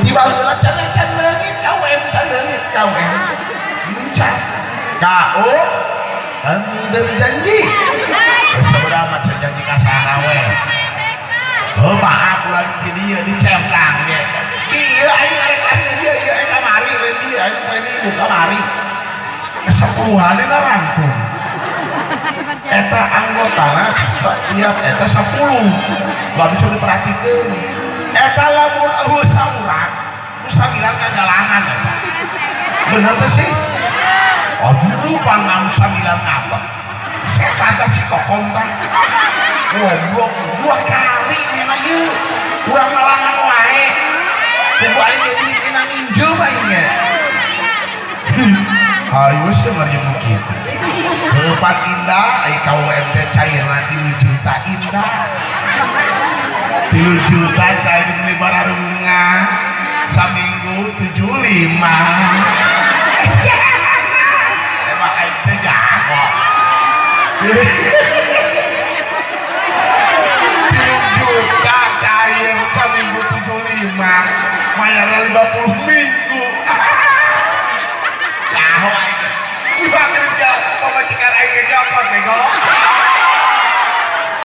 tiba heula can leungit KWM can leungit KWM can KO kami berjanji seberapa amat sejanji ka saha we heuh maaf ulah di dieu dicemplang ge ieu aing arek ieu kamari lain dieu aing poe minggu kamari kesepuluhanna rampung eta anggotana setiap eta 10 gak bisa diperhatikan eta lamun usaha urang usah bilang kejalanan eta bener tuh sih aduh pangam sambilan apa saya kata si kokon tak goblok 2 kali memang yuk kurang ngalangan wae kubu aing bikin ninja aingnya ayo sih mari begitu Kepan indah ai KWM teh cair nanti 3 juta indah 3 juta cair di bararunga saminggu 75 emang aing teh jago